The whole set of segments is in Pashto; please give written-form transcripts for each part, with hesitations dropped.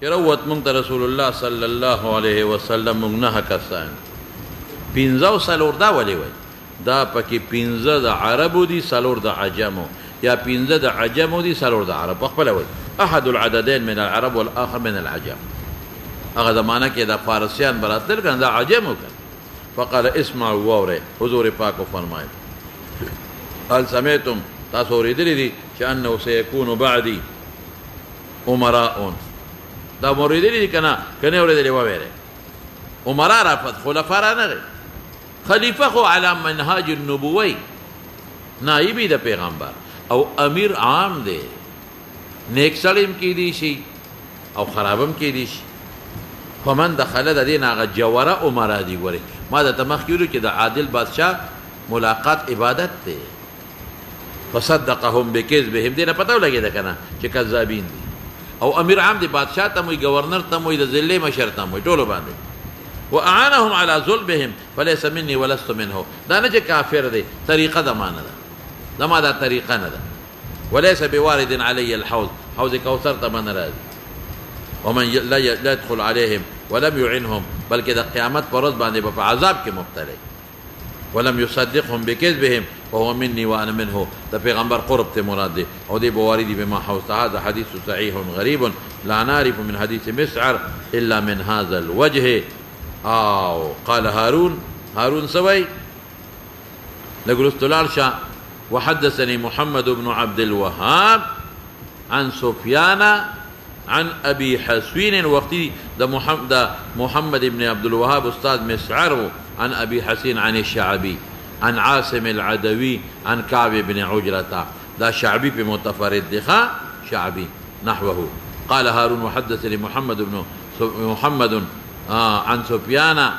چروت مونږ ته رسول الله صلی الله علیه وسلم مونږ نه کسان 15 سالور دا ولې وای دا پکې 15 د عربو دي سالور د عجمو یا 15 د عجمو دي سالور د عرب خپل وای احد العددين من العرب والاخر من العجم هغه زمانہ کې د فارسیان براتل کنه د عجمو کنه فقال اسمعوا ووره حضور پاک فرمایي هل سمعتم تاسو اوریدلی دي چې انه سيكون بعدي امراء دا موریدلی دي کنه اوریدلی ووره امراء رافت خلفاء را نه خلیفہ خو علی منهاج النبوی نائبی د پیغمبر او امیر عام دی نیک سلیم کی دی شي او خرابم کی دی شي فمن دخل د دین هغه جوره عمره دی ګوري ما د تمخیلو چې د عادل بادشاہ ملاقات عبادت دی فصدقهم بکذبهم دینه پتو لګی دا کنه چې کذابین دي او امیر عام دی بادشاہ ته وي گورنر ته وي د ضلع مشر ته وي ټولو باندې واعانهم على ظلمهم فليس مني ولست منه دا نه چې کافر دی طریقه د معنی ده زما دا طریقه نه ده وليس بوارد علي الحوض حوض کوثر ته من راځي ومن لا يدخل عليهم ولم يعنهم بلکې د قیامت پر ورځ باندې په عذاب کې مبتلا ولم يصدقهم بكذبهم وهو مني وانا منه ده پیغمبر قرب ته مراد دی او دی بواردی بما حوض هذا حديث صحيح غريب لا نعرف من حديث مسعر الا من هذا الوجه او قال هارون سوي لقل استلال شاء وحدثني محمد بن عبد الوهاب عن سفيان عن ابي حسين وقتي ده محمد بن عبد الوهاب استاذ مسعر عن ابي حسين عن الشعبي عن عاصم العدوي عن كعب بن عجرة ده شعبي بمتفرد دخا شعبي نحوه قال هارون وحدثني محمد عن سفيان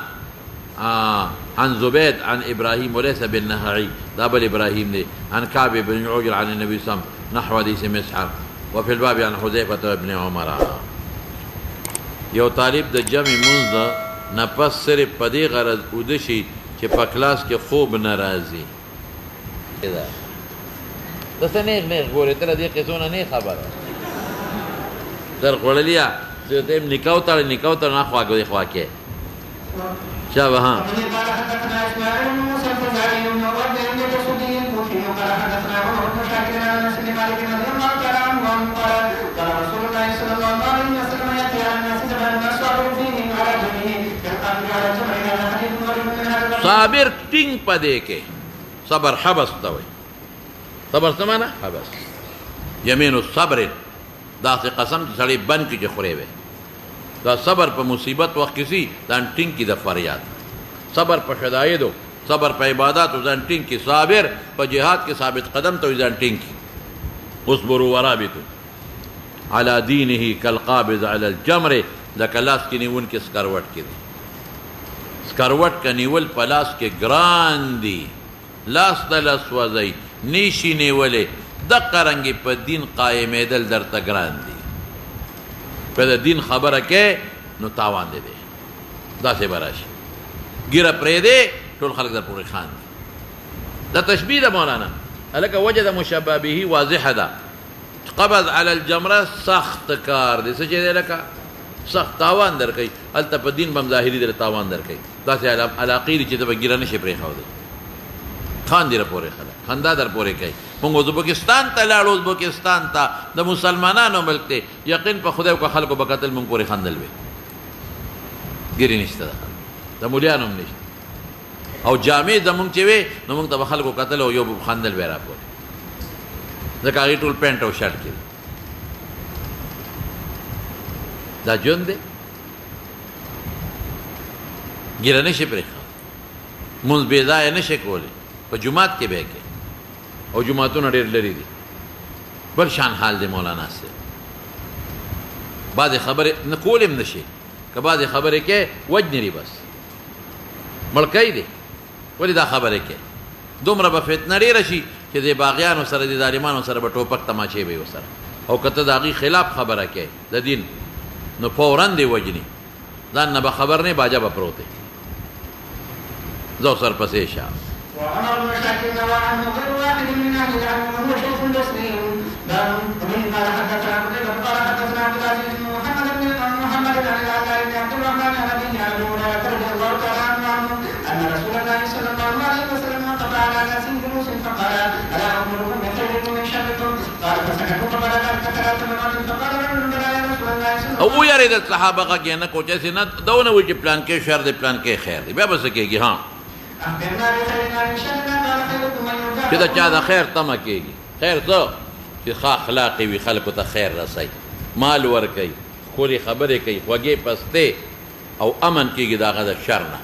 عن زبيد عن إبراهيم وليس بالنهعي دابل إبراهيم دي عن كعب بن عجر عن النبي صلى الله عليه وسلم نحو حديث مسعر وفي الباب عن حذيفة بن عمر یو طالب د جمع منځ نه پس صرف په دې غرض ودشي چې په کلاس کې خوب ناراضي دا څه نه ګورې تر دې قصونه نه خبره در خړلیا چې تم نکاو تر نه خواږه خوا کې شابه ها صابر ټینګ پدې کې صبر حبس ته وي صبر څه معنا حبس یمین الصبر دا څه قسم چې سړی بن کې خوري وي دا صبر په مصیبت وخت کې سي دا ټینګ کې د فریاد صبر په شدایدو صبر په عبادت او ځان ټینګ کې صابر په جهاد کې ثابت قدم ته ځان ټینګ کې اصبروا ورابطوا على دينه كالقابض على الجمر لکه لاس کې نیون کې سکروټ کې دي سکروټ کې نیول په لاس کې ګران دي لاس د لاس وځي نیشي نیولې د قرنګ په دین قائمېدل درته ګران دي په دین خبره کې نو تاوان دي دا څه براشي ګیره پرې دي ټول خلک در پورې خان دي دا تشبیه ده مولانا الکه وجد مشبه به واضحه ده قبض على الجمره سخت کار دي څه چې لکه سخت تاوان درکې الته په دین بم ظاهري در تاوان درکې دا څه علاقې چې د بګیره نشي پرې خو دي خان دي پورې خلک خندا در پورې کوي موږ ازبکستان ته لاړو ازبکستان ته د مسلمانانو ملک ته یقین په خدای او خلکو بقتل موږ پورې خندل وي ګری نشته د مولیانو نشته او جامع زمونږ چې وي نو موږ ته خلکو قتل او یو خندل وي را پورې ځکه هغې ټول پینټ او شرټ کې دا ژوند دی ګیره نشي پرېښود مونځ بې ځایه نشي کولی په جومات کې به کې او جوماتونه ډېر لرې دي بل شان حال دی مولانا سے بعضې خبرې نه کول هم نشي که بعضې خبرې کې وجنري بس مړکی دی ولې دا خبرې کې دومره به فتنه ډېره شي چې د باغیانو سره د ظالمانو سره به ټوپک تماشې به یې ورسره او که ته د هغې خلاف خبره کې د دین نو فوراً دی وجني ځان نه به خبر نه باجه به پروت دی زه سر پسې شه وعمر بن شاكر روى عنه غير واحد من اهل العلم وهو شيخ البصري باب ومن قال حدثنا قتيبة قال حدثنا عبد العزيز بن محمد بن او ویریدل صحابه غږ یې نه کو چې نه دونه وایي چې پلان کې شر دی پلان کې خیر دی بیا به څه کېږي ها چې د چا د خیر تمه کېږي خیر څه چې ښه اخلاقي وي خلکو ته خیر رسوي مال ورکوي ښکلې خبرې کوي خوږې پستې او امن کېږي د هغه د شر نه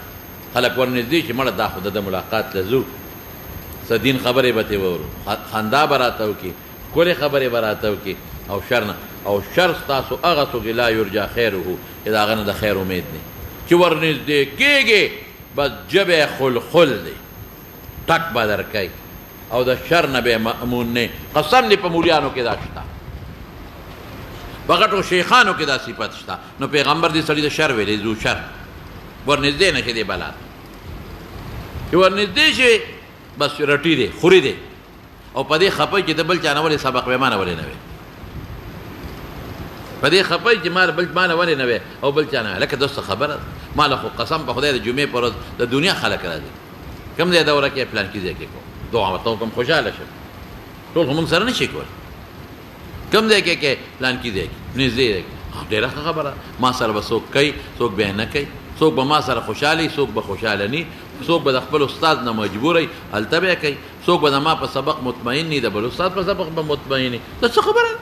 خلک ورنږدې چې مړه دا خو د ملاقات له ځو څه دین خبرې به ترې وورو خندا به راته وکړي ښکلې خبرې به راته وکړي او شر نه او شر ستاسو هغه څوک لا یرجا خیره چې د هغه نه د خیر امید دی چې ورنږدې کېږي بس ژبه خلخل دی ټک به درکوي او د شر نه به مأمون نه قسم دې په مولیانو کې دا شته په غټو شیخانو کې دا صفت شته نو پیغمبر دې سړي د شر ویلی ذو شر ورنږدې نه شي دې بلا چې ورنږدې شي بس رټي دی خوري دی او په دې خپه چې د بل چا نه ولې سبق به ما نه ولې نه وی په دې خپه چې ما نه ولې نه وی او بل چا نه لکه دوست خبره ما له خو قسم په خدای د جمعې پر ورځ د دنیا خلک راځي کوم ځای دوره کې پلان کې ځای کې کو دعا وته کوم خوشاله شم ټول موږ سره نشي کول کوم ځای کې پلان کې ځای نږدې دی ډېره خبره ما سره به څوک کوي څوک به نه کوي څوک به ما سره خوشحالي څوک به خوشحاله ني څوک به د خپل استاد نه مجبوری هلته به کوي څوک به د ما په سبق مطمئن ني د بل استاد په سبق به مطمئن ني دا څه خبره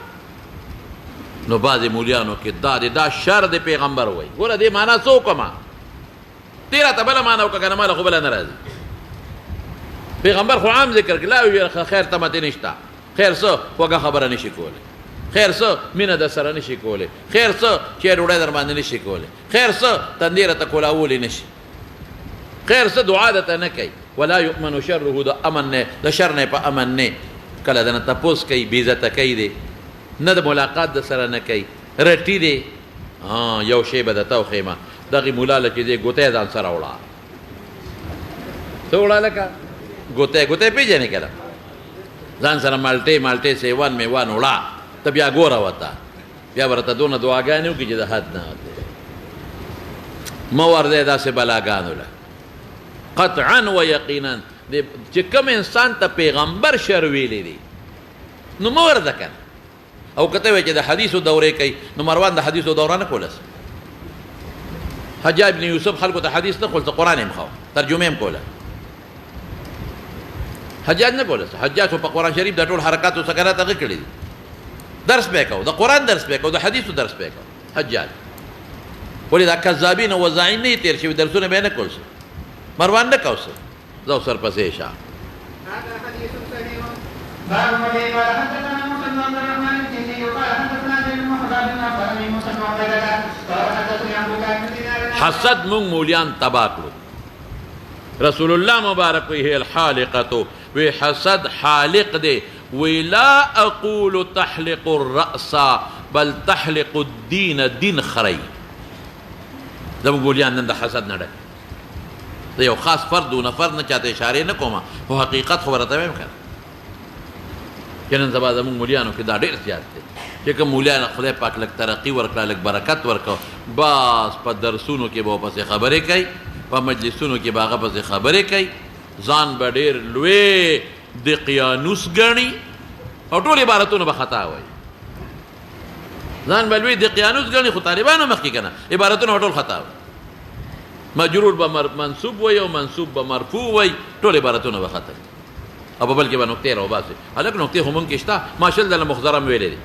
نو بعضې مولیانو کې دا شر د پیغمبر وایي ګوره دې معنا څه وکړمه دې راته بله معنا وکړه که نه ماله خو بله نه راځي پیغمبر خو عام ذکر کړي لا ویل خیر تمه دې نشته خیر څه خوږه خبره نشي کولی خیر څه مینه در سره نشي کولی خیر څه چې ډوډۍ در باندې نشي کولی خیر څه تندې راته کولاولی نشي خیر څه دعا درته نه کوي ولا یؤمن شره د امن نه د شر نه په امن نه کله دنه تپوس کوي بېعزته کوي دی نه د ملاقات د سره نه کوي رټي دی یو شی به درته وښیمه دغې مولا له چې دی ګوتی ځان سره وړه څه وړه لکه ګوتی پېژنې که نه ځان سره مالټې سیوان میوان وړه ته بیا ګوره ورته بیا به راته دونه دعاګانې وکړي چې د حد نه مه ورځئ داسې بلاګانو له قطعا و یقینا چې کوم انسان ته پیغمبر شر ویلی دی نو مه ورځه که نه او که ته وایې چې د حدیثو دورې کوي نو مروان د حدیثو دوره نه کولس حجاج بن یوسف خلکو ته حدیث نه کول ته قرآن یې خو ترجمه یې کوله حجاج نه کولس حجاج خو په قرآن شریف د ټول حرکاتو سکنات هغه کړي دي درس به یې کو د قرآن درس به یې کو د حدیثو درس به یې کو حجاج ولې دا کذابین او وضاعین نه تیر شوي درسونه به یې نه کول مروان نه کوسه زه سرپسې شه باب الذي قال حدثنا موسى بن عبد الرحمن الكندي قال حدثنا زيد بن محباب بن اخبرني موسى بن عبيدة قال حدثني عبد الله بن دينار حسد مونږ مولیان تباه کړو رسول الله مبارک وی الحالقه وی حسد حالق دی وی لا اقول تحلق الراس بل تحلق الدين دین خری زموږ مولیان نن د حسد نه ډک د یو خاص فرد و نفر نه چاته اشارې نه کومه خو حقیقت خو ورته وایم که چې نن سبا زموږ مولیانو کې دا ډېر زیات دی چې کوم مولیان خدای پاک لږ ترقي ورکړه لږ برکت ورکړه بس په درسونو کې به ورپسې خبرې کوي په مجلسونو کې به هغه پسې خبرې کوي ځان به ډېر لوی دقیانوس ګڼي او ټول عبارتونه به خطا وایي ځان به لوی دقیانوس ګڼي خو طالبانو مخکې که نه عبارتونه به ټول خطا وایي مجرور به منصوب وایي او منصوب به مرفوع وایي ټول عبارتونه به خطا او په بل کې به نقطې راوباسي هلک نقطې خو مونږ کې شته ماشل دله مخزرم ویلی دی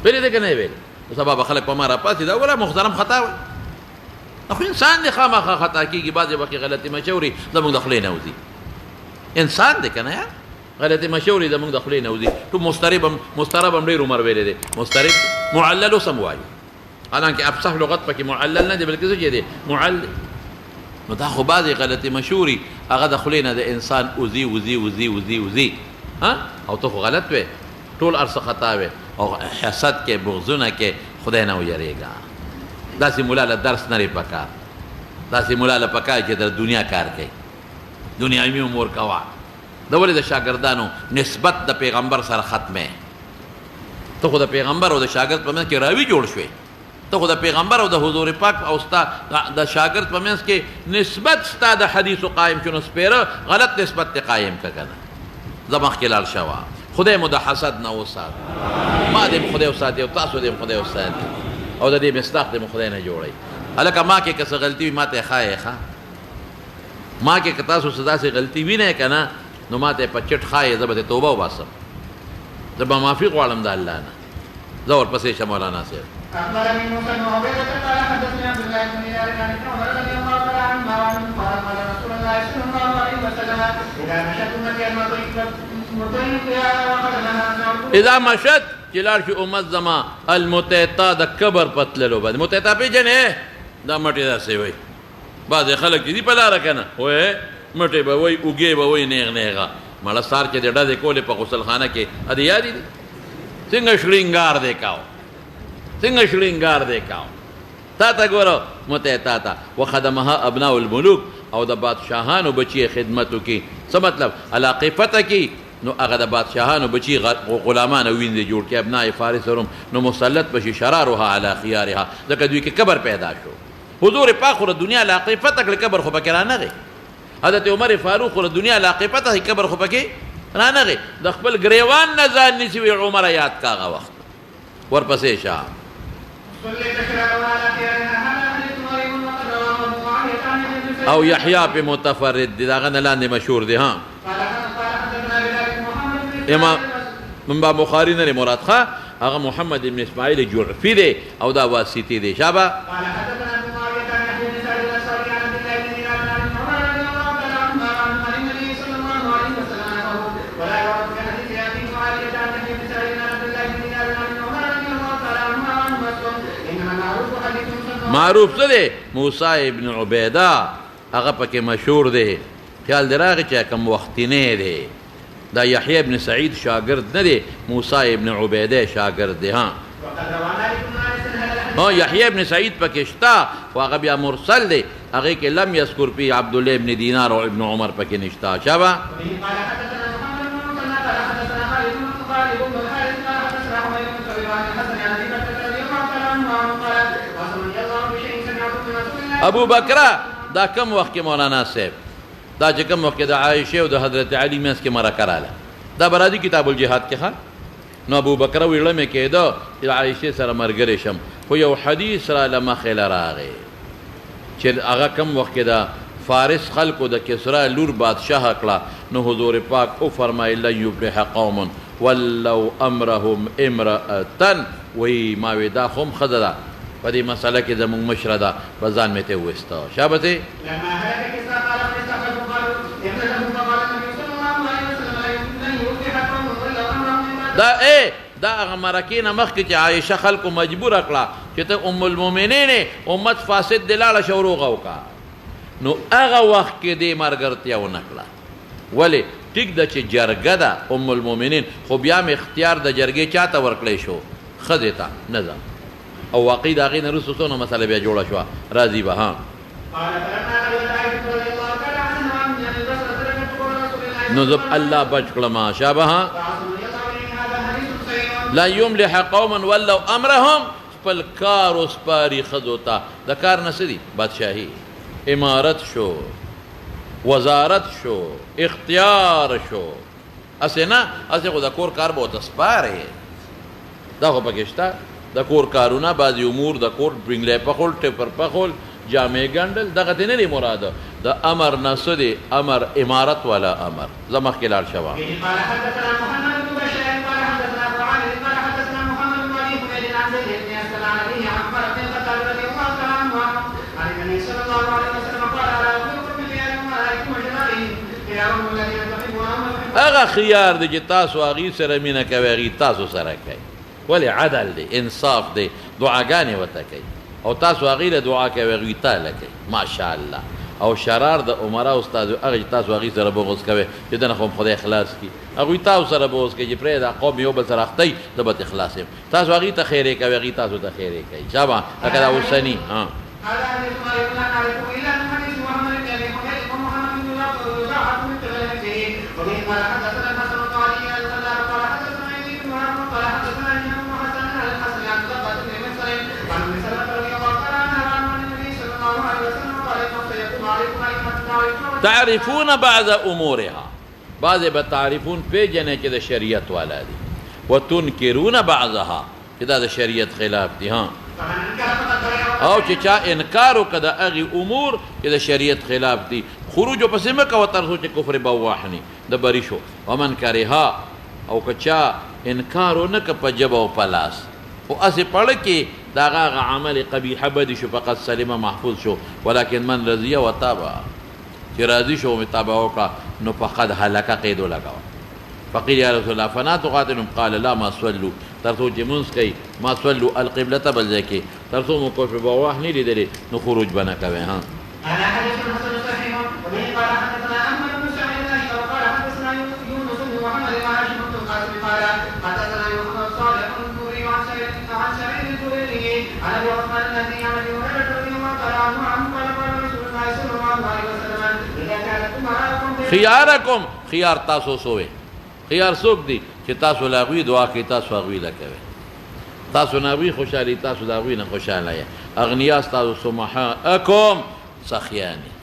ویلی دی که نه یې ویلی سبا به خلک په ما راپاسي دا وله مخزرم خطا وایي خو انسان دی خامخا خطا کېږي بعضې وخت کې غلطې مشورې زموږ د خولې نه وځي انسان دی که نه یار غلطې مشورې زموږ د خولې نه وځي ټول مسترب هم ډېر عمر ویلی دی مسترب معلل اوس هم وایي حالانکه افصح لغت پکې معلل نه دی بلکې څه چې دی معلل نو دا خو بعضې غلطې مشورې هغه د خولې نه د انسان وځي وځي او ته خو غلط وې ټول ارڅه خطا وې او حسد کې بغضونه کې خدای نه ویریږه داسې مولا له درس نه پکار داسې مولا له پکار چې د دنیا کار کوي دنیاوي امور کوه د ولې د شاګردانو نسبت د پیغمبر سره ختمه ته خو د پیغمبر او د شاګرد په منځ کې راوي جوړ شوې ته خو د پیغمبر او د حضور پاک او ستا د شاګرد په منځ کې نسبت ستا د حدیثو قایم شو نو سپېره غلط نسبت ته قایم که که نه زه مخکې لاړ شوه خدای مو د حسد نه وسات ما دې خدای وساتي او تاسو دې خدای وساتي او د دې مصداق دې خدای نه جوړي هلکه ما کې څه غلطي وي ما ته ښایي ښه ما کې که تاسو څه داسې غلطي وینئ که نه نو ما ته په چټ ښایي زه به توبه وباسم زه به معافي غواړم د الله نه زه ورپسې شه مولانا صاحب أخبرني موسى بن عبيدة قال حدثني عبد الله بن دينار عن ابن عمر رضي الله تعالى عنهما قال قال رسول الله صلى الله عليه وسلم إذا مشت أمتي المطيع وقد نهى عن اذا مشت چې لاړ شي امت زما المتعطا د کبر پتللو باندې متعطا پېژنې دا مټې داسې وایي بعضې خلک چې دي په لاره که نه وایي مټې به وایي اوږې به وایي نیغ نیغه مړه سار چې د ډزې کولې په غسلخانه کې ادې یادې دي څنګه شړینګار دی کاو څنګه شړینګار دی کاو تا ته ګوره متعطا ته وخدمها ابناء الملوک او د بادشاهانو بچي خدمت وکړي څه مطلب علاقې فتح کړي نو هغه د بادشاهانو بچي غلامان او ویندې جوړ کړي ابناء فارس روم نو مسلط بشي شرارها علی خیارها ځکه دوی کې کبر پیدا شو حضور پاک خو د دنیا علاقې فتح کړې کبر خو پکې رانغی حضرت عمر فاروق خو د دنیا علاقې فتح کبر خو پکې رانغی د خپل ګریوان نه ځان نیسي وی عمره یاد کا هغه وخت ورپسې شه او یحیی په متفرد دی داغه نه لاندې مشهور دی ها امام من باب بخاری نه مراد ښه هغه محمد ابن اسماعیل جعفی دی او دا واسطي دی شابه معروف څه دی موسی ابن عبیده هغه پکې مشهور دی خیال دی راغی چې کوم وختینی دی دا یحیی ابن سعید شاگرد نه دی موسی ابن عبیده شاگرد دی ها یحیی ابن سعید پکې شته خو هغه بیا مرسل دی هغې کې لم یذکر فی عبدالله ابن دینار او ابن عمر پکې نشته شابه ابو بکره دا کم وخت کې مولانا صاحب دا چې کم وخت کې د عایشې او د حضرت علی منځ کې مرکه راله دا به راځي کتاب الجهاد کې ښه نو ابو بکره ویړه مې کېده چې د عایشې سره ملګری شم خو یو حدیث راله مخې له راغی چې هغه کم وخت کې د فارس خلکو د کسرا لور بادشاه کړه نو حضور پاک وفرمایل لن یفلح قوم ولو امرهم امرأة وی ما وی دا خو هم ښځه ده په دې مسله کې زموږ مشره ده په ځان مې ته وویسته شابه دا هغه مرکې نه مخکې چې عایشه خلکو مجبوره کړه چې ته ام المؤمنین امت فاسد دی لاړه شه وروغه وکړه نو هغه وخت کې دې ملګرتیا ونه کړه ولې ټیک ده چې جرګه ده ام المؤمنین خو بیا م اختیار د جرګې چا ته ورکړی شو ښځې ته نه ده او واقعي د هغې نه وروسته څونه مسله بیا جوړه شوه راځي به ها نو زه الله بچ کړم شابه ها لا یملح قوما ولو امرهم خپل کار وسپاري ښځو ته د کار نه څه دي بادشاهي امارت شو وزارت شو اختیار شو اسې نه اسې خو د کور کار به ورته سپارې دا خو پکې شته د کور کارونه بعضې امور د کور برنګلی پخول ټپر پخول جامې ګنډل دغه دې نه دی مراده د امر نه څه دی امر امارت والا امر زه مخکې لاړ شوه هغه خيار دی چې تاسو هغې سره مینه کوئ هغې تاسو سره کوئ ولې عدل دی انصاف دی دعاګانې ورته کوي او تاسو هغې له دعا کوئ هغوی تاله کوي ماشاءالله او شرار د عمره استاد هغه چې تاسو هغې سره بغض کوئ چې دنه خو خدای خلاص کړي هغوی تاسو سره بغض کوي چې پرېږده قوم یو بل سره اختی زه به ترې خلاص یم تاسو هغې ته خیرې کوئ هغې تاسو ته خیرې کوي شابه لکه دا اوسني تعرفون بعض امورها بعض به تعریفون پیجنې چې د شریعت والا دي وتنکرون بعضها چې دا د شریعت خلاف دي ها او چې چا انکار وکړه د هغې امور چې د شریعت خلاف دي خروج پسې مه کوه تر څو چې کفر بواح ني د بری شو ومن کرها او که چا انکار ونه که په ژبه او په لاس خو هسې پړه کې د هغه عمل قبیحه بدي شو فقط سلمه محفوظ شو ولکن من رضیه و تابع چې راضي شو متابعه وکړه نو فقد هلکه قید ولګوه فقیل یا رسول الله فنا تقاتلهم قال لا ما صلوا تر څو چې مونځ کوي ما صلوا القبلة بل ځای کې تر څو مو کفر بواح نه لیدلې نو خروج به نه کوئ ها خياركم خيار تاسو سوې خيار څوک دي چې تاسو له هغوی دعا کوي تاسو هغوی له کوئ تاسو نه هغوی خوشحالي تاسو د هغوی نه خوشحاله یې اغنیا ستاسو سمحاءکم سخیاني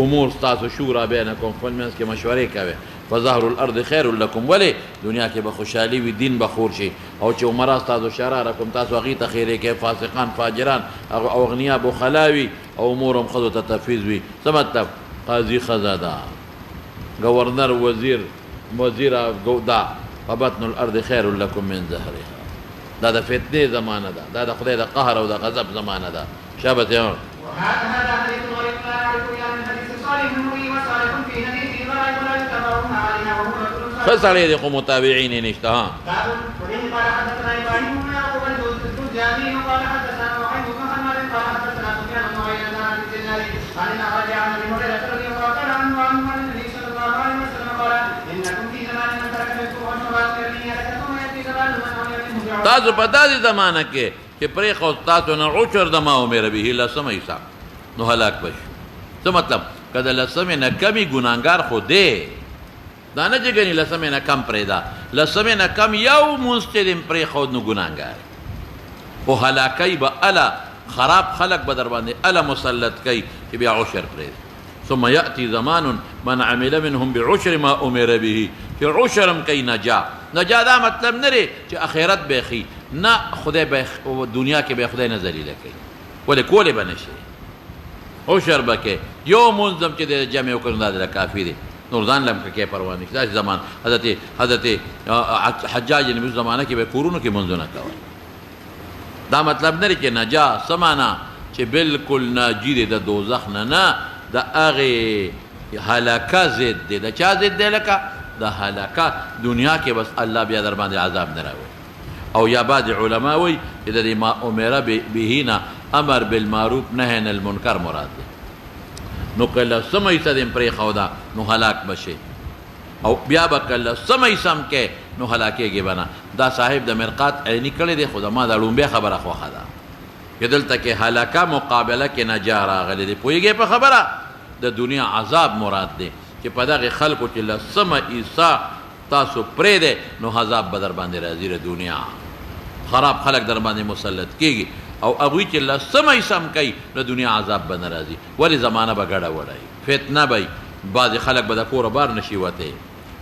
امور ستاسو شورا بینکم خپل منځ کې مشورې کوئ فظهر الارض خیر لکم ولې دنیا کې به خوشحالي وي دین به خور شي او چې عمرا ستاسو شرارکم تاسو هغې ته خیرې کوئ فاسقان فاجران او اغنیا بخلا وي او امور هم ښځو ته تفویض وي څه مطلب قاضي ښځه ده گورنر وزیر دا فبطن الارض خیر لکم من زهرها دا د فتنې زمانه ده دا د خدای د قهر او د غضب زمانه ده شابت یا وهذا حديث غريب لا نعرفه من حديث صالح بن مغي وصالح في حديثه ضعيف ولا يتبعون عليها وهو رجل خسر دي خو متابعین یې نشته ها باب وبه قال حدثنا ابراهيم بن يعقوب الجوزجاني قال حدثنا نعيم بن محمد قال حدثنا سفيان بن عيينة عن الزناد عن الاعرج عن ابي هريرة رضي الله تعالى عنه عن النبي صلى الله عليه وسلم قال انكم في زمان من ترك منكم والشباب الذين ثم ياتي زمان من عمل منه تاسو په داسې زمانه کې چې پرېښود تاسو نه عشر د ما امر به لسمه حساب نو هلاک بشي څه مطلب که د لسمې نه کمې ګناهګار خو دی دا نه چې ګنې لسمې نه کم پرېږده لسمې نه کم یو مونځ چې دې پرېښود نو ګناهګار خو هلاکۍ به اله خراب خلق به در باندې اله مسلط کوي چې بیا عشر پرېږدي ثم یأتی زمان من عمل منهم بعشر ما امر به چې عشر هم کوي نجا دا مطلب نه دی چې اخرت به ښي نه خدای به دنیا کې به خدای نه ذلیله کوي ولې کولی به نه شي عشر به کې یو مونځ هم چې د جمع وکړو دا دله کافي دی نور ځان لم کې پروا نه داسې زمان حضرت حجاج نبي زمانه کې به کورونو کې مونځونه کول دا مطلب نه دی چې نجا څه معنا چې بالکل ناجي دی د دوزخ نه د هغې هلاکه ضد دی د چا ضد دی لکه د هلاکه دنیا کې بس الله بیا در باندې عذاب نه راوړي او یا بعض علما وایي چې د دې ما امره به نه امر بالمعروف نهی عن المنکر مراد دی نو که لسمه حصه دې پرېښوده نو هلاک بشي او بیا به که لسمه حصه هم کې نو هلاکېږي به نه دا صاحب د مرقات عیني کړی دی خو زما دا لومبۍ خبره خوښه ده چې دلته کې هلاکه مقابله کې نجا راغلی دی پوهېږې په خبره د دنیا عذاب مراد دی چې په دغې خلکو چې لسمه حصه تاسو پرېږدی نو عذاب به در باندې راځي د دنیا خراب خلک در باندې مسلط کېږي او هغوی چې لسمه حصه هم کوي د دنیا عذاب به نه راځي ولې زمانه به ګډه وډه فتنه به بعضې خلک به د کوره بار نشي وتی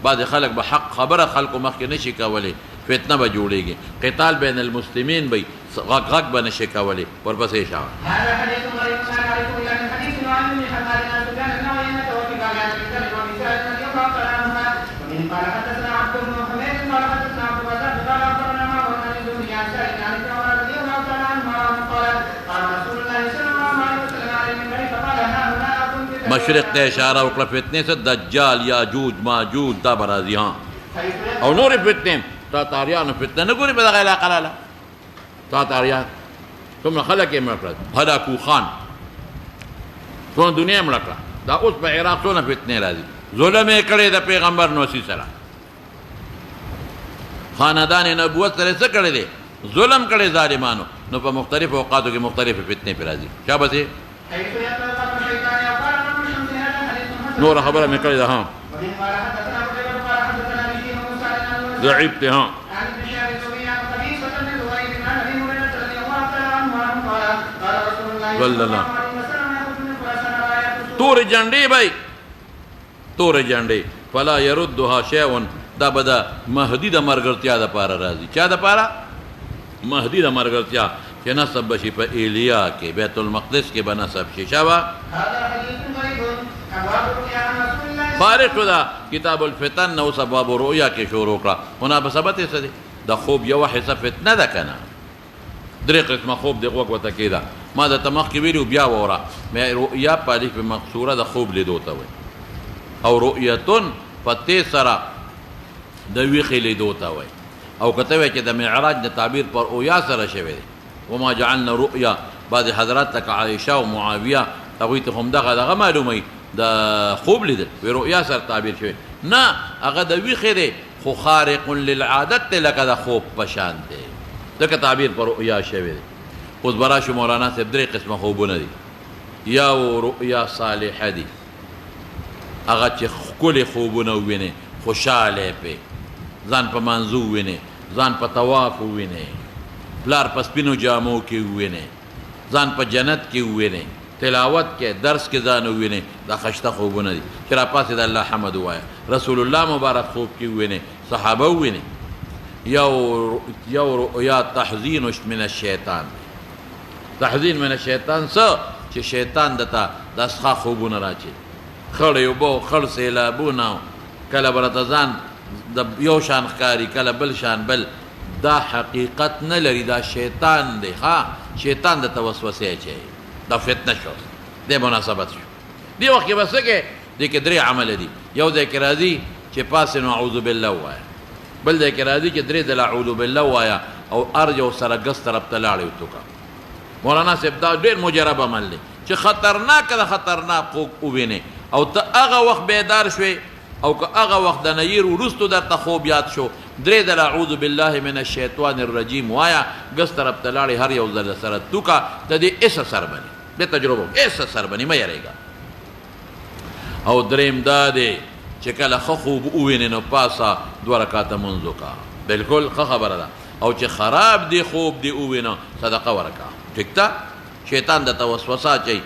بعضې خلک به حق خبره خلکو مخکې نشي کولی فتنه به جوړېږي قتال بین المسلمین به غږ به نشي کولی ورپسې شه هذا حديث غريب لا نعرفه الا من حديث نعيم بن حماد عن سفيان بن عيينة وفي بعض الكتاب وفي سائر رضي الله تعالى عنهما ومن قال حدثنا عبد بن حميد قال حدثنا عبد الرزاق قال اخبرنا معمر عن الزهري عن سالم عن ابن عمر رضي الله تعالى عنهما قال قال رسول الله صلى الله عليه وسلم على المنبر فقال ها هنا اكن في مشرق ته اشاره وکړه فتنې څه دجال یاجوج ماجوج دا به راځي ها او نورې فتنې تاتاریانو فتنه نه ګوري په دغه علاقه لاله تاتاریان څومره خلک یې مړه کړل هلاکو خان څونه دنیا یې مړه کړه دا اوس په عراق څونه فتنې راځي ظلم یې کړی د پیغمبر نوسي سره خاندان نبوت سره څه کړی دی ظلم کړی ظالمانو نو په مختلفو اوقاتو کې مختلفې فتنې پرې راځي چا بسې نوره خبره مې کړې ده ها ضعیف دی ها صلی الله تورې جنډې بھائی تورې جنډې فلا يردها شيء دا بدا مهدی د مرګرتیا د پاره راځي چا د پاره مهدی د مرګرتیا چې نسب بشي په ایلیا کې بیت المقدس کې به نسب شي شابه فارغ شو دا کتاب الفتن نو سبب رؤیا کې شروع کړه مناسبت یې څه دی د خوب یو حصہ فتنه ده کنه درې قسمه خوب دی وګ وته کېده ما د تمخ کې ویلو بیا وره مې رؤیا په الف مقصوره د خوب لیدو ته وي او رؤیتون پته سره د ویخې لیدو ته وي او کته وي چې د معراج د تعبیر پر رؤیا سره شوی دی وما جعلنا رؤیا بعض حضرات تک عائشه او معاویه هغوی ته هم دغه معلومه د خوب لیدل وی رؤیا سره تعبیر شوی نه هغه د ویخې دی خو خارق للعادت لکه د خوب پشان دی دغه تعبیر پر رؤیا شوی دی اوس برا شو مولانا صاحب درې قسمه خوبونه دي یا رؤیا صالحه دي هغه چې ښکلې خوبونه ووینې خوشحاله پې ځان په منظور ووینې ځان په طواف ووینې پلار په سپینو جامو کې ووینې ځان په جنت کې ووینې تلاوت کې درس کې ځان ووینې دا خشته خوبونه دي چې راپاسې د الله حمد ووایه رسول الله مبارک خوب کې ووینې صحابه ووینې یو رؤیا تحزین من الشیطان تحزین من الشیطان څه چې شیطان دته د څخه خوبونه راچي خړې اوبو خړ سیلابونه کله به راته ځان د یو شان ښکاري کله بل شان بل دا حقیقت نه لري دا شیطان دی ها شیطان د توسوسې اچوي دا فتنه شو دې مناسبت شو دې وخت کې بس کې دې کې درې عمل دي یو ځای کې راځي چې پاسې نو اعوذ بالله وایه بل ځای کې راځي چې درې ځله اعوذ بالله وایه او ارجو سره ګس طرف ته لاړې وتوکه مولانا صاحب دا ډېر مجرب عمل دی چې خطرناک د خطرناک خوب ووینې او ته هغه وخت بیدار شوې او که هغه وخت د نیر وروستو درته خوب یاد شو درې ځله اعوذ بالله من الشیطان الرجیم وایه ګس طرف ته لاړې هر یو ځله سره توکه د دې اس اثر بني د تجربه اس اثر بني مه یریږه او دریم دا دی چې کله ښه خوب ووینې نو پاسه دوه رکاته لمونځ وکړه بلکل ښه خبره ده او چې خراب دی خوب دی ووینه صدقه ورکړه ٹھیک تا شیطان د توسوسه اچوي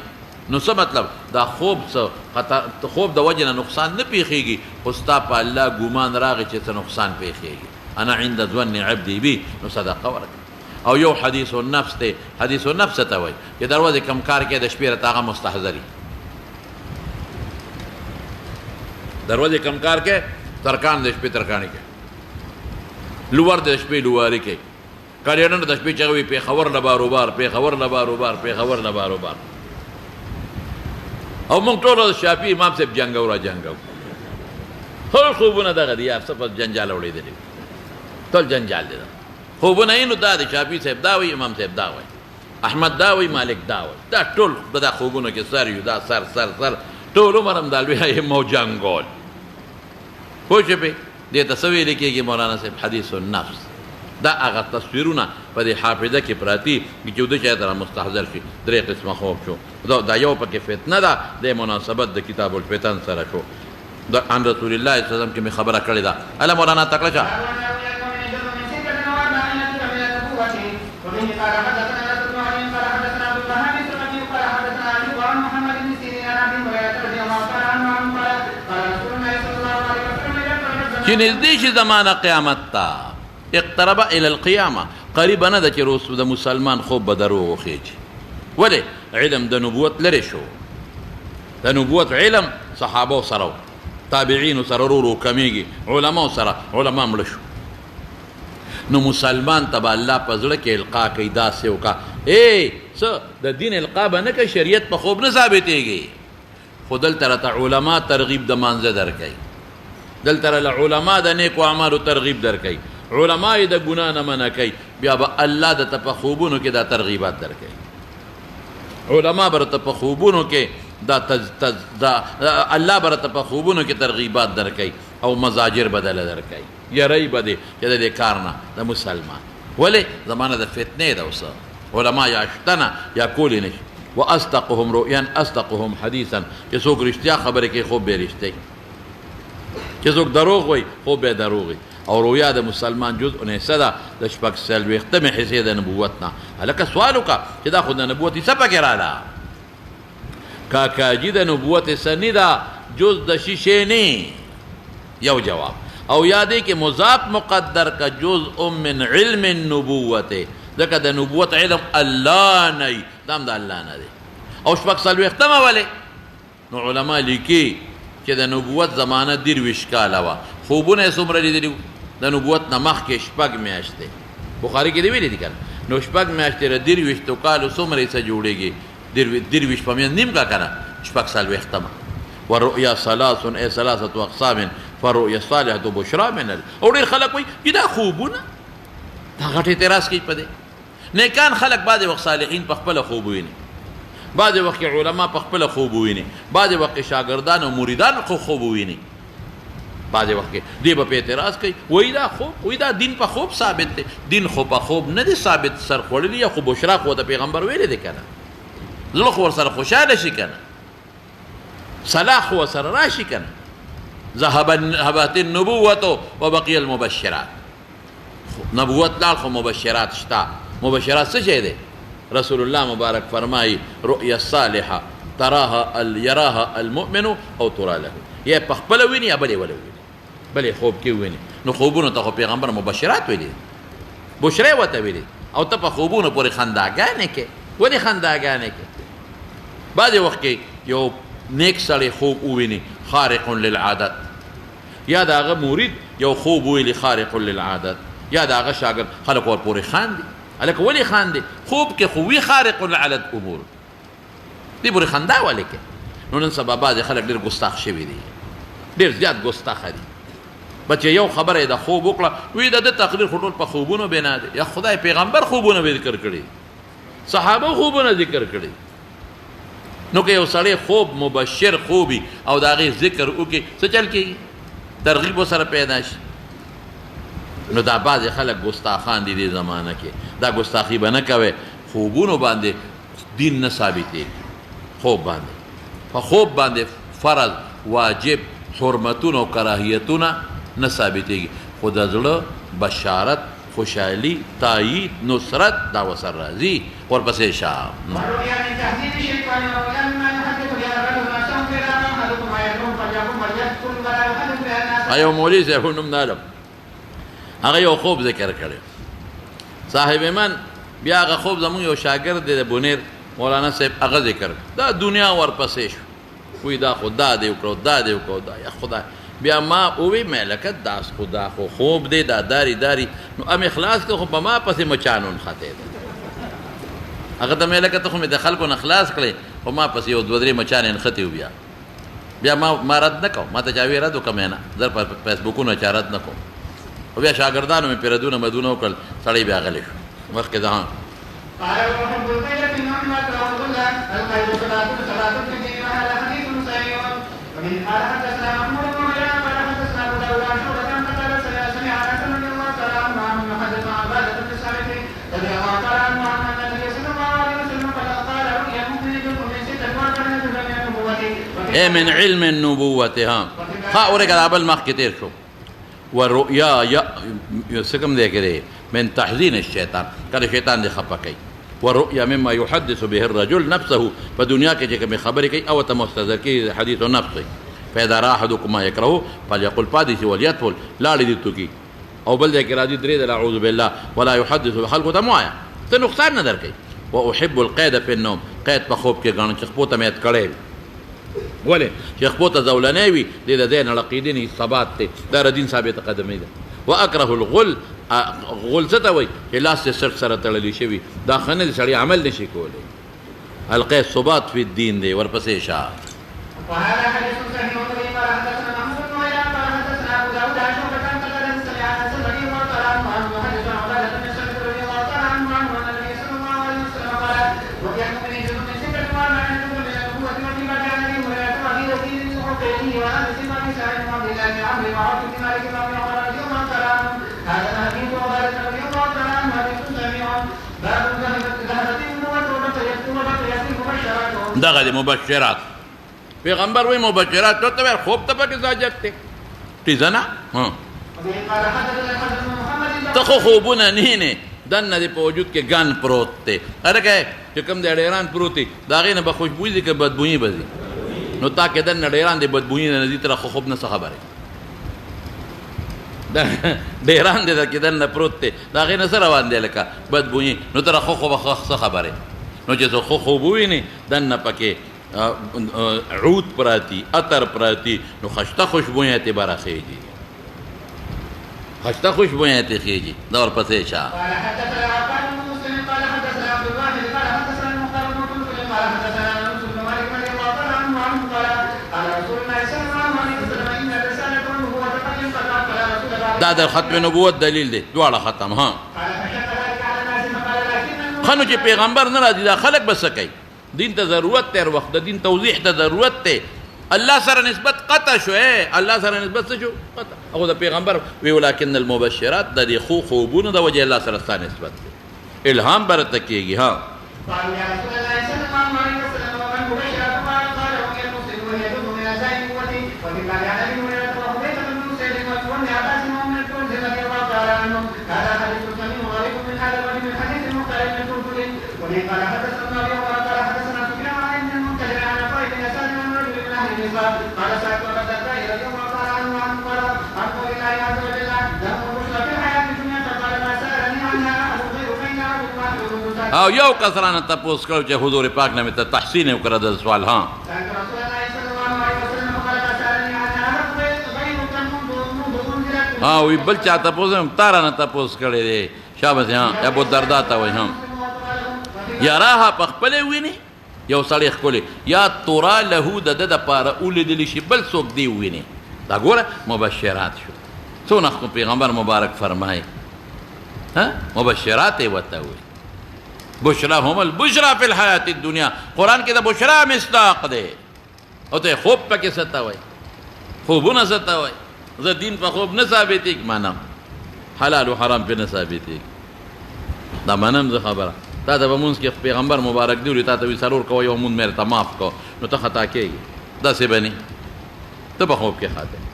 نو څه مطلب دا خوب څه خوب د وجه نه نقصان نه پیښیږي خو ستا په الله ګمان راغی چې څه نقصان پیښیږي انا عند ظن عبدي بي نو صدقه ورکړه او یو حدیث النفس دی حدیث النفس ته وایي چې دروازې کم کار کې د شپې راته هغه مستحضري دروازې کم کار کې ترکان د شپې ترکانې کې لوور د شپې لواري کې کاریانو د شپې چغوي پیښور نه باروبار پیښور نه باروبار پیښور نه باروبار او موږ ټول شافعي امام صاحب جنګو را جنګو ټول خوبونه دغه دي یار څه په جنجال وړېدلي ټول جنجال دي خوبونه یې نو دا د شافعي صاحب دا وایي امام صاحب دا وایي احمد دا وایي مالک دا وایي دا ټول دا خوبونه کې سر یو دا سر سر سر ټول عمر هم دا لوی مو جنګول پوه شوې پې دې ته څه ویل کېږي مولانا صاحب حدیث النفس دا هغه تصویرونه په دې حافظه کې پراتی چې یو د چا سره مستحضر شي درې قسمه خوب شو دا یو پکې فتنه ده د مناسبت د کتاب الفتن سره شو د عن رسول الله صلی الله علیه وسلم کې مې خبره کړې ده الا مولانا تکړه شه چې نږدې شي زمانه قیامت ته اقترب الى القیامه قریبه نه ده چې روس د مسلمان خوب به دروغ وخیږي ولې علم د نبوت لرې شو د نبوت علم صحابو سره تابعینو سره ورو ورو کمیږي علماو سره علما مړه شو نو مسلمان ته به الله په زړه کې القا کوي داسې وکړه څه د دین القا به نه کوي شریعت په خوب نه ثابتېږي خو دلته راته علما ترغیب د مانځه درکوي دلته راله علما د نیکو اعمالو ترغیب درکوي علما یې د ګناه نه منع کوي بیا به الله درته په خوبونو کې دا ترغیبات درکوي علما به درته په خوبونو کې الله به درته په خوبونو کې ترغیبات درکوي او مزاجر بدله درکوي یری به دی چې د دې کار نه د مسلمان ولې زمانه د فتنې ده اوس علما یا شتنه یا کولی نشي واصدقهم رؤیا اصدقهم حدیثا چې څوک رښتیا خبرې کوي خوب به رښتیا چې څوک دروغ وایي خوب به دروغ وي او رؤیا د مسلمان جزء حصه ده د شپږ څلوېښتمې حصې د نبوت نه هلکه سوال وکړه چې دا خو د نبوت حصه پکې راله کاکاجي د نبوت حصه نه ده جز د شیشې نه یو جواب. او یادې کې مضاف مقدر کا جزء من علم النبوت ځکه د نبوت علم الله نه دام د الله نه دی. او شپږ څلوېښتمه ولې نو علما لیکي چې د نبوت زمانه 23 کاله وه. خوبونه یې څومره لیدلي د نبوت نه مخکې 6 میاشتې بخاري کې دې ویلي دي که نه نو 6 میاشتې له 23 کالو څومره حصه جوړېږي 23 په میاشت نیم کا که نه 6 څلوېښتمه. والرؤيا ثلاثة أقسام فالرؤيا الصالحة بشرى من او ډېر خلک وایي چې دا خوبونه دا غټ اعتراض کوي په دې. نیکان خلک بعضې وخت صالحین په خپله خوب ویني بعضې وخت علما په خپله خوب ویني بعضې وخت شاګردان او مریدان خو خوب ویني بعضې وخت کې دې به په اعتراض کوي وایي دا خوب وایي دا دین په خوب ثابت دی. دین خو په خوب نه دی ثابت سر خوړلی یا خو بشرا خو د پیغمبر ویلی دی که نه زړه خو ورسره خوشحاله شي که نه صلاح خو ورسره راشي که نه ذهبت النبوة وبقي المبشرات. نبوت لاړ خو مبشرات شته. مبشرات څه شی دی؟ رسول الله مبارک فرمایي رؤیا صالحه یراها المؤمن او ترى له یا په خپله ویني یا بلې وله ویني بلې خوب کې ویني. نو خوبونو ته خو پیغمبر مبشرات ویلي بشرې ورته ویلي او ته په خوبونو پورې خنداګانې کې ولې خنداګانې کې؟ بعضې وخت کې یو نیک سړی خوب وویني خارق للعادت یا د هغه مرید یو خوب ویلي خارق للعادت یا د هغه شاګرد خلک ورپورې خاندي هلکه ولې خاندي؟ خوب کې خو وي خارق للعادت امور دې پورې خندا ولې کې؟ نو نن سبا بعضې خلک ډېر ګستاخ شوي دي ډېر زیات ګستاخه دي. بچې یو خبره یې د خوب وکړه وی د ده تقریر خو ټول په خوبونو بنا دی. یا خدای پیغمبر خوبونه به ذکر کړي صحابه خوبونه ذکر کړي. نو که یو سړی خوب مبشر خوبي او د هغې ذکر وکړي څه چل کېږي؟ ترغیب ورسره پیدا شي. نو دا بعضې خلک ګستاخان دي دې زمانه کې دا ګستاخي به نه کوئ. خوبونو باندې دین نه ثابتېږي. خوب باندې په خوب باندې فرض واجب حرمتونه او کراهیتونه نه ثابتېږي خو د زړه بشارت خوشحالي تایید نصرت دا ورسره راځي. ورپسې شه ایو مولوي صاحب نوم نه علم هغه یو خوب ذکر کړی صاحب ایمان بیا هغه خوب زمونږ یو شاګرد دی د بونیر مولانا صاحب هغه ذکر دا دنیا ورپسې شو وایي دا خو دا دې وکړو دا دې وکړو دا یا خدای بیا ما ووی مې لکه داس خو دا خو خوب دی دا داري نو ام اخلاص که خو په ما پسې مچانون خطې دی هغه ته مې لکه ته خو مې د خلکو نه خلاص کړې خو ما پسې یو دوه درې مچانې نښتې و بیا ما رد نه کوم ما ته چا وی رد وکړم نه زر په فیسبوکونو چا رد نه کوم او بیا شاګردانو مې پیردونه مدونه وکړل سړی بیا غلی شو مخکې ځان من علم النبوة ها ورقة قبل ما كتير شو والرؤيا سكم ذي كده من تحزين الشيطان كان الشيطان دي خفكي والرؤيا مما يحدث به الرجل نفسه فدنياك جك خبرك أو تمستذكي حديث نفسي فإذا رأى أحدكم ما يكرهه فليقل فادس وليدخل لا لدتكي أو بل ذاك راجي دريد أعوذ بالله ولا يحدث بخلقه تموايا تنقصان نذركي وأحب القيد في النوم قيد بخوب كي قانا شخبوتا ميت كريم ولې چې خپو ته زولنی وي دې د دې نه عقیدې ثبات دی دا د دین ثابته قدمۍ ده. واکره الغل غل څه ته وایي چې لاس یې سر سره تړلی شوي دا ښه نه دی سړی عمل نشي کولی. القی ثبات فی الدین دی. ورپسې شه دغه د مبشرات پیغمبر وی مبشرات ته ور خوب ته پکې زاجت ته تیزه نه ته خو خوبونه نه دنه دی په وجود کې ګان پروت دی هرکه چې کوم د ډیران پروت دی دا غینه به خوشبوئی دي که بدبوئی بزي نو تا کې دنه ډیران دی بدبوئی نه دي تر خو خوب نه څه خبره ډیران دې د کې دننه پروت دی د هغې نه څه روان دی لکه بدبویي نو ته خو خو به څه خبرې نو چې څه خو خو ووینې دننه پکې عود پراتی عطر پراتی نو خشته خوشبویه ته به راخېږي خشته خوشبویه ته خېږي دا ورپسې شه دا د ختم نبوت دلیل دی دواړه ختم ها خنو چې پیغمبر نه راځي دا خلک به څه کوي دین ته ضرورت دی هر وخت د دین توضیح ته ضرورت دی الله سره نسبت قطع شو الله سره نسبت څه شو قطع هغه د پیغمبر وی ولکن المبشرات د دې خوبونو د وجه الله سره ستاسو نسبت دی الهام برته کېږي ها او یو کسرانه تپوس کړو چې حضور پاک نه مې ته تحسین وکړه د سوال ها وی بل چا تپوس تارانه تپوس کړی دی شاباس ها ابو الدرداء ته وایي هم یراها په خپلې ویني یو سړی ښکلی یا تورا له د ده دپاره ولیدلی شي بل څوک دی وویني دا ګوره مبشرات شو څونه خو پیغمبر مبارک فرمایي مبشرات یې ورته وایي بشرا هم البشرا فی الحیات الدنیا قرآن کې د بشرا مصداق دی او ته خوب پکې څه ته وایي خوبونه څه ته وایي زه دین په خوب نه ثابتېږي منم حلال و حرام پې نه ثابتېږي دا منم زه خبره تا ته به مونځ کې پیغمبر مبارک دی تا ته وي څلور کوه یو مونځ مې راته معاف کو نو ته خطا کېږي داسې به نه ته په خوب کې خاطئ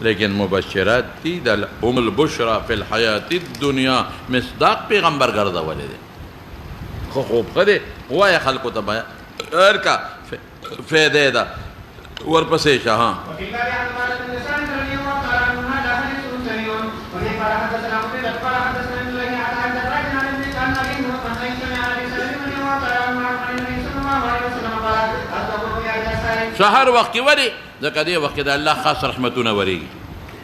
لیکن مبشرات دي د هم البشرا فی الحیات الدنیا مصداق پیغمبر ګرځولی دی خو خوب ښه دی ووایه خلکو ته بیان هرکا فایدې ده ورپسې شه ها سحر وخت کې ولې ځکه دې وخت کې د الله خاص رحمتونه ورېږي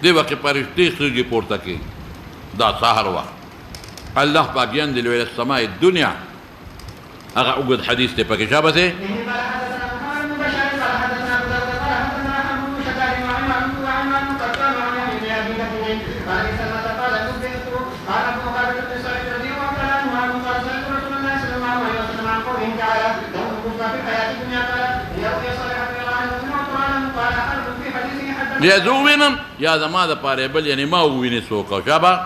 دې وخت کې فرښتې خېږي پورته کوي دا سحر وخت الله پاک ينزل الى السماء الدنيا هغه اوږد حدیث دی پکې شابه دی یا زه ووینم یا زما دپاره بل یعنې ما ووینې څوک او شابه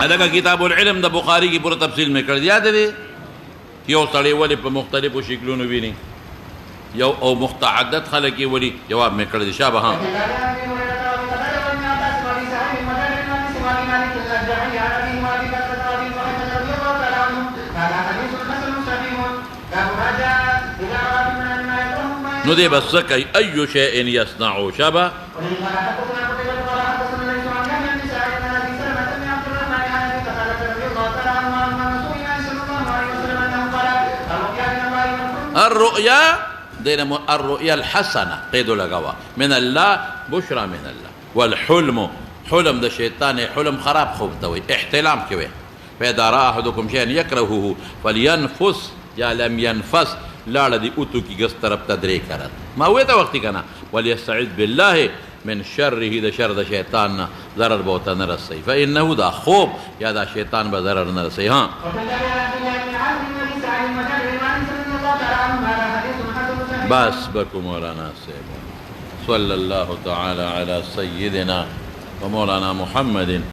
هلکه کتاب العلم د بخاري کې پوره تفصیل مې کړ یاد دی یو سړی ولې په مختلفو شکلونو ویني یو او متعدد خلک یې ولي جواب مې کړی دی شابه ها نو دی بس څه کوي أي شيء يصنعو شابه الرؤيا دين الرؤيا الحسنة قيدوا لقوا من الله بشرى من الله والحلم حلم ده شيطان حلم خراب خوبتوي احتلام كوي فإذا رأى أحدكم شيئا يكرهه فلينفس يا لم ينفس لا الذي أوتو كي قصترب تدري كرت ما هو وقتي كنا وليستعذ بالله من شره ده شر ده شيطان ضرر بوتا نرسي فإنه ده خوب يا ده شيطان بضرر نرسي ها بس بكم مولانا سيبون صلى الله تعالى على سيدنا ومولانا محمد